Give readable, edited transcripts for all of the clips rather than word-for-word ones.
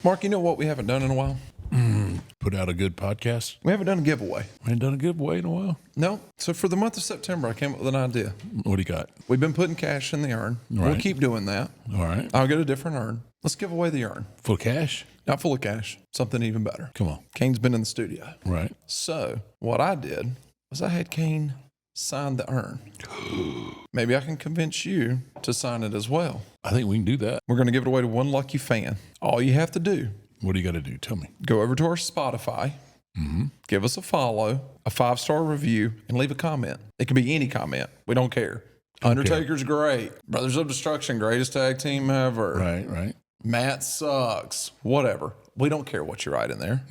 Mark, you know what we haven't done in a while? Put out a good podcast. We haven't done a giveaway. We ain't done a giveaway in a while. No. So for the month of September, I came up with an idea. What do you got? We've been putting cash in the urn. All We'll right. keep doing that. All right. I'll get a different urn. Let's give away the urn. Full cash? Not full of cash. Something even better. Come on. Kane's been in the studio. Right. So what I did was I had Kane sign the urn. Maybe I can convince you to sign it as well. I think we can do that. We're going to give it away to one lucky fan. All you have to do, What do you got to do? Tell me. go over to our Spotify, give us a follow, a 5-star review, and leave a comment. It can be any comment. We don't care. Undertaker's great. Brothers of Destruction, greatest tag team ever. Right. Matt sucks. Whatever. We don't care what you write in there.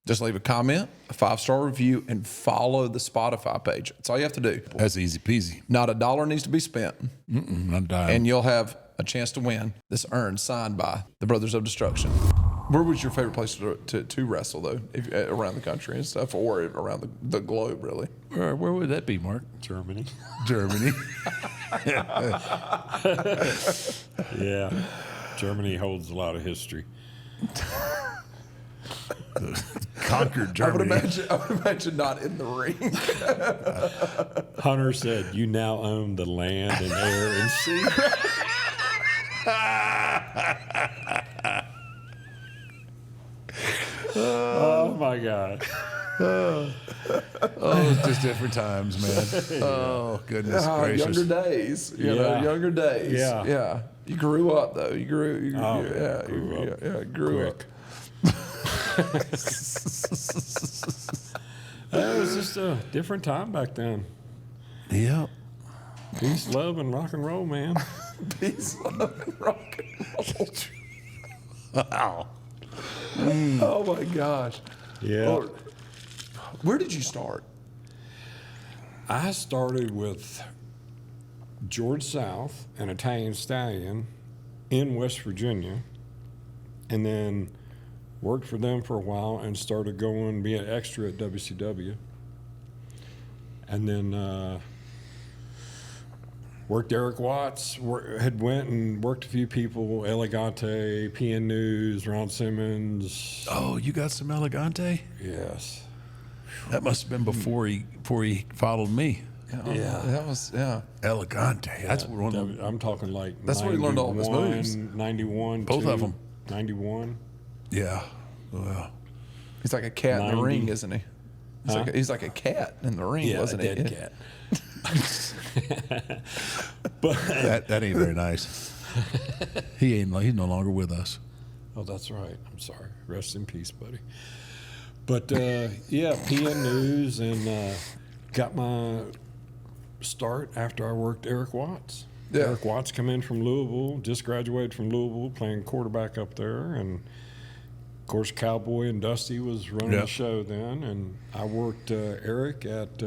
Just leave a comment, a 5-star review, and follow the Spotify page. That's all you have to do. That's easy peasy. Not a dollar needs to be spent. Not dying. And you'll have a chance to win this urn signed by the Brothers of Destruction. Where was your favorite place to wrestle, though, around the country and stuff, or around the globe, really? Where would that be, Mark? Germany. Yeah. Germany holds a lot of history. Conquered I would Germany. imagine not in the ring. Hunter said, "You now own the land and air and sea." Oh my God. Oh, it's just different times, man. Oh, goodness gracious. Younger days. Younger days. Yeah. You grew up, though. You grew up. Quick. It was just a different time back then. Yep. Peace, love, and rock and roll, man. Peace, love, and rock and roll. Wow. Oh, my gosh. Yeah. Lord, where did you start? I started with George South, an Italian stallion in West Virginia, and then worked for them for a while and started going, being an extra at WCW. And then worked Eric Watts, had went and worked a few people, Elegante, PN News, Ron Simmons. Oh, you got some Elegante? Yes. That must have been before he followed me. Yeah. That was, Elegante. That's one of I'm talking like That's where he learned all of his moves. 91, Both of them. 91. Yeah. Well, He's like a cat in the 90. ring, isn't he? He's like a cat in the ring, wasn't he? a dead cat. But that ain't very nice. He's no longer with us. oh, that's right. I'm sorry. Rest in peace, buddy. But yeah, PN News, and got my start after I worked Eric Watts. Yeah. Eric Watts come in from Louisville, just graduated from Louisville, playing quarterback up there, and of course Cowboy and Dusty was running Yep. the show then, and I worked Eric at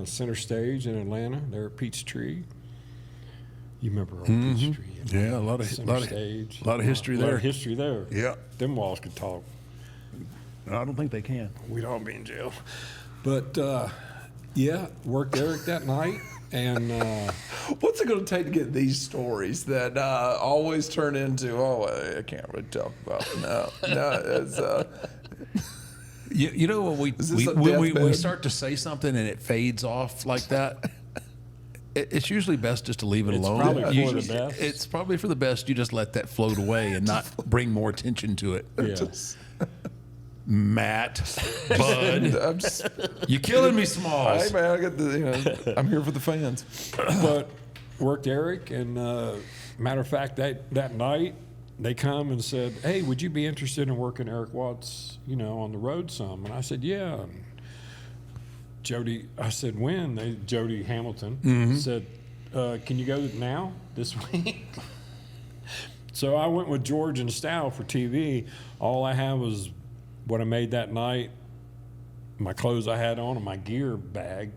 Center Stage in Atlanta, there at Peachtree. You remember old Peachtree? Yeah, a lot of Center Stage. a lot of history A lot there. of history there. Yeah. Them walls could talk. I don't think they can. We'd all be in jail. But yeah, worked Eric that night, and What's it going to take to get these stories that always turn into, I can't really talk about it. No, it's... You know when this a we deathbed? start to say something and it fades off like that, it's usually best just to leave it It's alone. probably You for the just- best. It's probably for the best. You just let that float away and not bring more attention to it. yeah. Matt, Bud, I'm just... you killing me, Smalls. Hey, man, I got the, I'm here for the fans. But worked Eric, and matter of fact, that night they come and said, "Hey, would you be interested in working Eric Watts, on the road some?" And I said, "Yeah." And Jody, I said, "When?" Jody Hamilton said, "Can you go now this week?" So I went with George and Stow for TV. All I had was what I made that night, my clothes I had on, and my gear bag.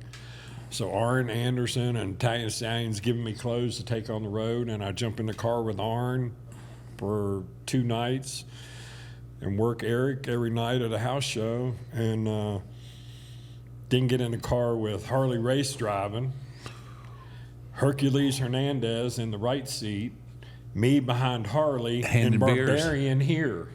So Arn Anderson and Italian Stallions giving me clothes to take on the road, and I jump in the car with Arn for 2 nights and work Eric every night at a house show, and then get in the car with Harley Race driving, Hercules Hernandez in the right seat, me behind Harley, Handing and beers. Barbarian here.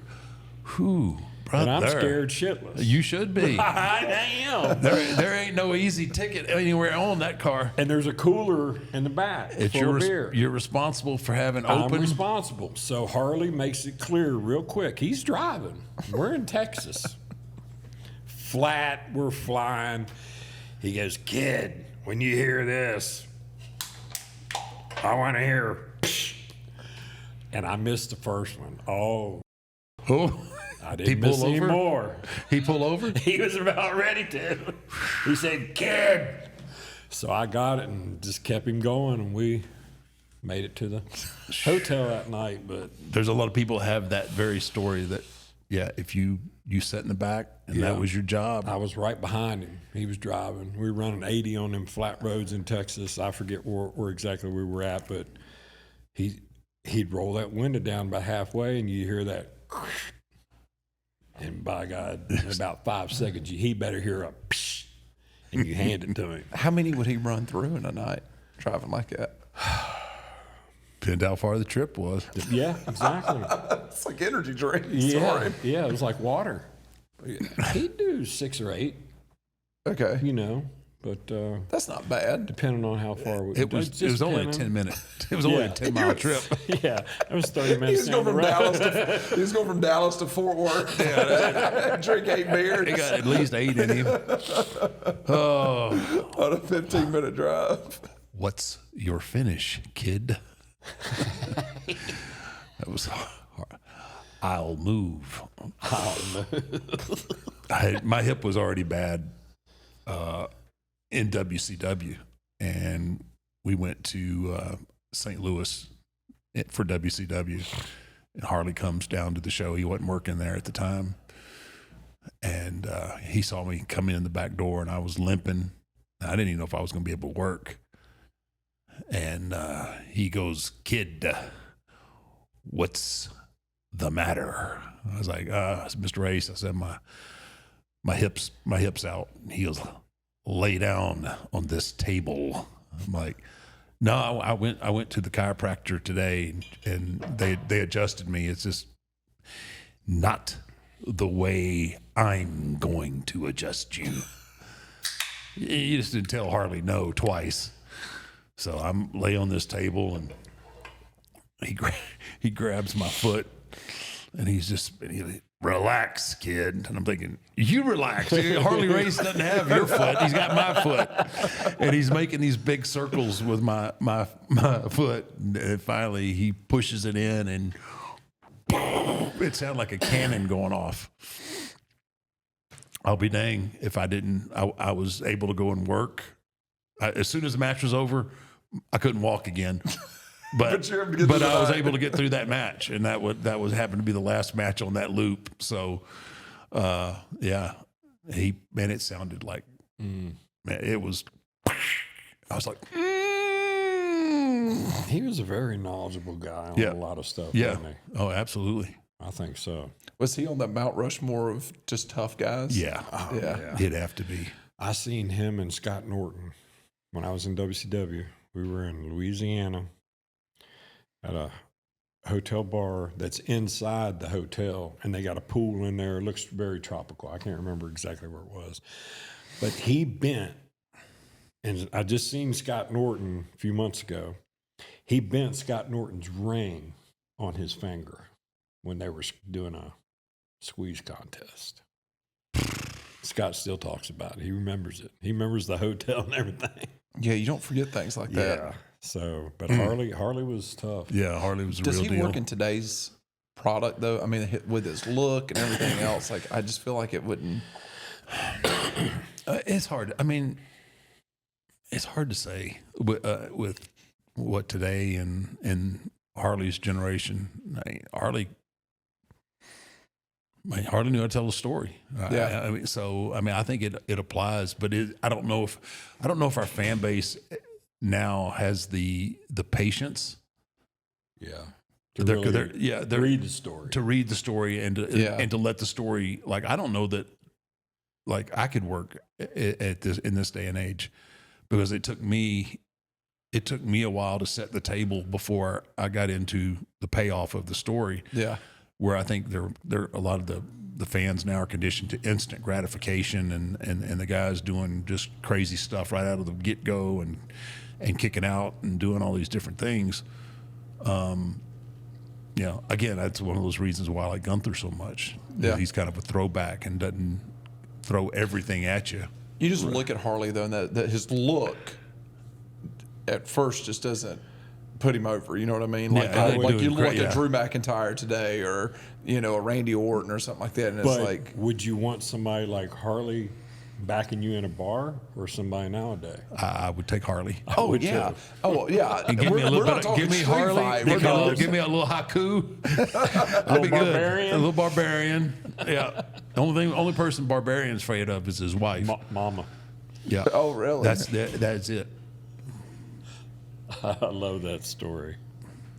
Whew, brother. And I'm scared shitless. You should be. I am. There ain't no easy ticket anywhere on that car. And there's a cooler in the back It's full of beer. you're responsible for having I'm open. responsible. So Harley makes it clear real quick. He's driving. We're in Texas. Flat, we're flying. He goes, "Kid, when you hear this, I want to hear." And I missed the first one. Oh, I didn't miss any more. He pulled over? He was about ready to. He said, "Kid." So I got it and just kept him going, and we made it to the hotel that night. But There's a lot of people have that very story that, yeah, if you sat in the back and that was your job. I was right behind him. He was driving. We were running 80 on them flat roads in Texas. I forget where exactly we were at, but he'd roll that window down about halfway, and you hear that. And by God, in about 5 seconds, he better hear a psh, and you hand it to him. How many would he run through in a night driving like that? Depends how far the trip was. Yeah, exactly. It's like energy drinks. Yeah, yeah, it was like water. He'd do 6 or 8, Okay. But That's not bad. depending on how far we It was only a 10-minute. It was only a 10-mile trip. Yeah, it was 30 He minutes was down going the from road. Dallas to he was going from Dallas to Fort Worth. Drink 8 beers He got at least 8 in him. Oh, on a 15-minute drive. what's your finish, kid? That was hard. I'll move. My hip was already bad in WCW, and we went to St. Louis for WCW. And Harley comes down to the show. He wasn't working there at the time, and he saw me come in the back door, and I was limping. I didn't even know if I was going to be able to work. And he goes, "Kid, what's the matter?" I was like, "It's Mr. Race." I said, my hips out. And he goes, "Lay down on this table." I'm like, "No, I went to the chiropractor today, and they adjusted me. It's just not the way I'm going to adjust you." You just didn't tell Harley no twice. So I'm lay on this table, and he grabs my foot, and he's "Relax, kid." And I'm thinking, you relax. Harley Race doesn't have your foot. He's got my foot. And he's making these big circles with my foot. And finally he pushes it in, and it sounded like a cannon going off. I'll be dang if I didn't. I was able to go and work. As soon as the match was over, I couldn't walk again. But I was able to get through that match, and that was happened to be the last match on that loop. So, yeah, it sounded like, man, it was. I was like, He was a very knowledgeable guy on a lot of stuff. yeah, Wasn't he? oh, absolutely, I think so. Was he on that Mount Rushmore of just tough guys? yeah, Yeah. it'd have to be. I seen him and Scott Norton when I was in WCW. We were in Louisiana at a hotel bar that's inside the hotel, and they got a pool in there. It looks very tropical. I can't remember exactly where it was, but he bent, and I just seen Scott Norton a few months ago. He bent Scott Norton's ring on his finger when they were doing a squeeze contest. Scott still talks about it. He remembers it. He remembers the hotel and everything. Yeah, you don't forget things like that. Yeah. So, but Harley was tough. Yeah, Harley was a Does real he deal. work in today's product though? I mean, with his look and everything else, like I just feel like it wouldn't. It's hard. I mean, it's hard to say with what today and Harley's generation. Harley knew how to tell a story. Yeah. I think it applies, but I don't know if our fan base now has the patience. Yeah. To read the story. To read the story and to let the story, like, I don't know that, like, I could work in this day and age, because it took me a while to set the table before I got into the payoff of the story. Yeah. where I think they're a lot of the fans now are conditioned to instant gratification, and the guys doing just crazy stuff right out of the get go and kicking out and doing all these different things. Again, that's one of those reasons why I like Gunther so much. Yeah. He's kind of a throwback and doesn't throw everything at you. You just look at Harley though, and that his look at first just doesn't put him over. You know what I mean? Like, Yeah, like you look great, at Drew McIntyre today, or a Randy Orton or something like that, and it's But like, would you want somebody like Harley backing you in a bar or somebody nowadays? I would take Harley. oh would yeah, too. oh yeah. And give me a little not bit. talking Give me street Harley. fight. Give We're me, talking- give me a little haiku. That'd be good. barbarian? A little barbarian. Yeah. The only person Barbarian's afraid of is his wife. Mama. Yeah. Oh really? That's it. I love that story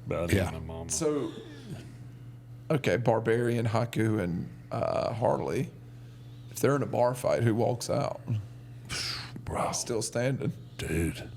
about Yeah. him and Mama. So, okay, Barbarian, Haku, and Harley. If they're in a bar fight, who walks out? Bro, Still standing. dude.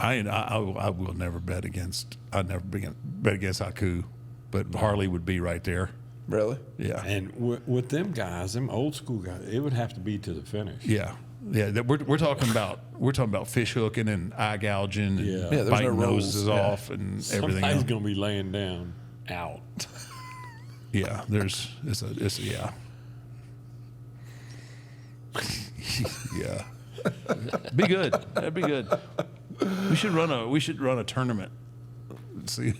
I will never bet against. I'd never bet against Haku, but Harley would be right there. Really? Yeah. And with them guys, them old school guys, it would have to be to the finish. Yeah. Yeah, we're talking about fish hooking and eye gouging and Yeah. there's biting no rules. noses Yeah. off and everything Somebody's else. going to be laying down out. Yeah, it's a yeah. Yeah. Be good. That'd be good. We should run a tournament. See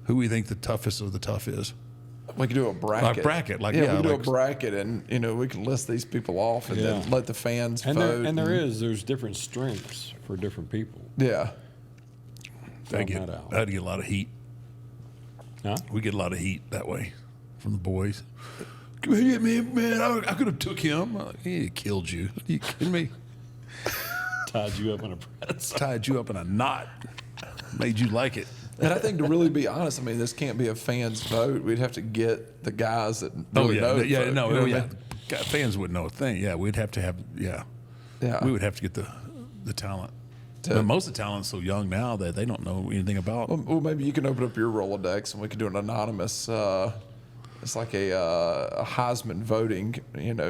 who we think the toughest of the tough is. We could do a bracket. We we could do a like- bracket, and we can list these people off, and then Yeah. let the fans And vote. there's different strengths for different people. Yeah. That'd Found that out. get a lot of heat. Huh? We get a lot of heat that way from the boys. Come here, man. I could have took him. He killed you. Are you kidding me? Tied you up in a press. Tied you up in a knot. Made you like it. And I think, to really be honest, I mean, this can't be a fan's vote. We'd have to get the guys that really know. the vote, you know what I mean? God, fans wouldn't know a thing. Yeah, we'd have to have. Yeah, Yeah. we would have to get the talent. But most of the talent's so young now that they don't know anything about. Well, maybe you can open up your Rolodex, and we can do an anonymous. It's like a Heisman voting,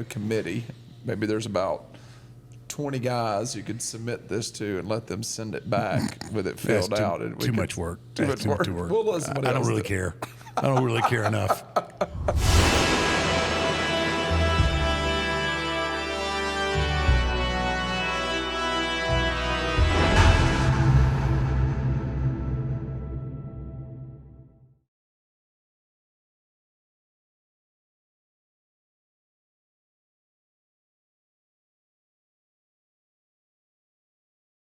committee. Maybe there's about 20 guys you could submit this to and let them send it back with it filled That's out. And too much work. Too That's much work. too much work. We'll let somebody I don't else really do it. care. I don't really care enough.